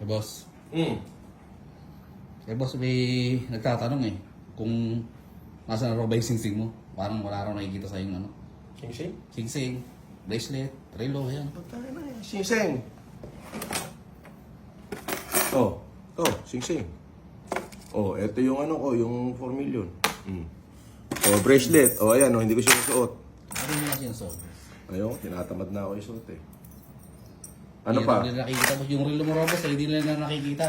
Eh, boss. Hmm. Eh, boss, may nagtatanong eh. Kung nasa na raw ba yung singsing mo? Parang wala raw nakikita sa yung ano. Sing-sing? Singsing, bracelet, relo, yan. Pagkain na yan. Sing-sing. Oh. Oh, sing-sing. Oh, eto yung ano ko, yung 4 million. Hmm. Oh, bracelet. Oh, ayan, oh, hindi ko sinusuot. Ano yung mga sinusuot? Ayun, tinatamad na ako isuot eh. Ano Hindi pa? nila nakikita. Yung relo mo raw, boss, hindi nila nakikita.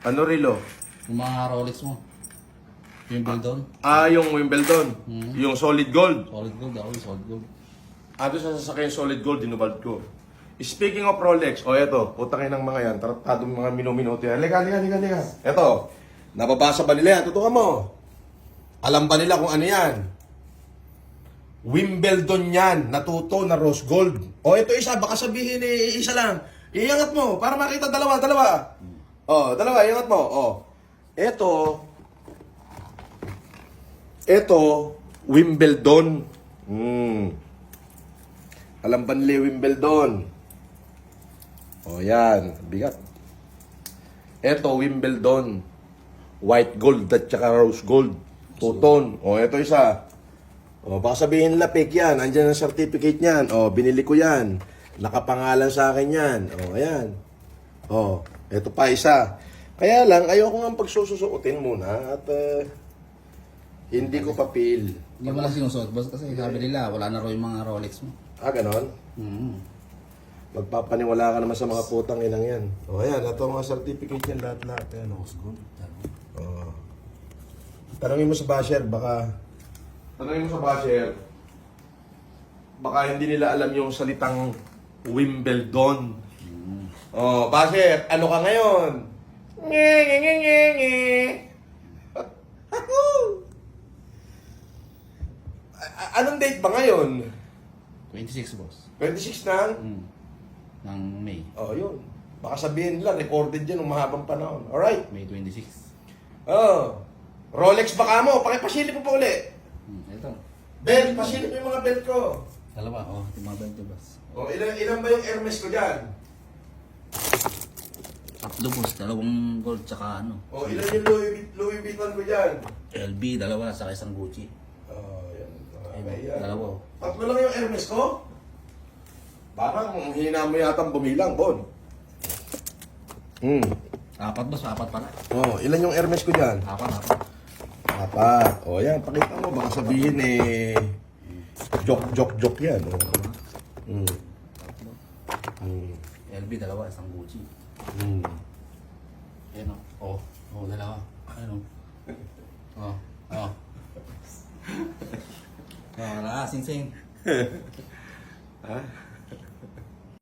Ano relo? Yung mga Rolex mo. Yung Wimbledon. Ah, yung Wimbledon. Hmm. Yung solid gold. Solid gold ako, yung solid gold. Doon sa sasakyan solid gold, dinubald ko. Speaking of Rolex, o eto, putangin ng mga yan, tratadong mga minuminuto yan. Halika. Eto, nababasa ba nila yan? Tutukan mo. Alam ba nila kung ano yan? Wimbledon yan, natuto na rose gold. O ito isa, baka sabihin isa lang. Iangat mo, para makita dalawa. O, dalawa, iangat mo. O, eto, Wimbledon. Alam ba nila Wimbledon? O yan, bigat. Eto, Wimbledon. White gold at saka rose gold. Tuton. O, eto isa. O, baka sabihin nila, fake yan. Andyan ang certificate niyan. O, binili ko yan. Nakapangalan sa akin yan. O, ayan. O, eto pa isa. Kaya lang, ayoko nga pagsususuotin muna at hindi ko papil. Hindi mo lang sinusuot, boss, kasi sabi nila, wala na raw yung mga Rolex mo. Ah, ganon? Magpapaniwala ka naman sa mga putang inang yan. O, ayan. Ito ang mga certificate yan lahat. Ayan, o. Oh. Tanungin mo sa basher, baka hindi nila alam yung salitang Wimbledon. Oh, basher, ano ka ngayon? Nge. Anong date ba ngayon? 26, boss. 26 na? Ng May. Oh, yun. Baka sabihin nila, recorded yan ng mahabang panahon. Alright. May 26. Oh. Rolex baka mo, pakipasilip mo pa uli. Ito. Belt, pasilip mo yung mga belt ko. Dalawa, oh. Yung mga belt, boss. Oh, ilan ba yung Hermes ko dyan? Tatlo, boss. Dalawang gold, tsaka ano. Oh, ilan yung Louis Vuitton ko dyan? LB, dalawa, saka isang Gucci. Oh, yan. Ay, Yan. dalawa. Tatlo lang yung Hermes ko? Parang hina mo yata bumilang, Bon. Apat, boss. Apat pala. Oh, ilan yung Hermes ko dyan? Apat. O yan, pakita mo. Baka sabihin joke yan. LB, dalawa, isang Gucci. Ayan, oh. Oh, dalawa. Ayan, oh. Oh. Wala, sing-sing. Ha?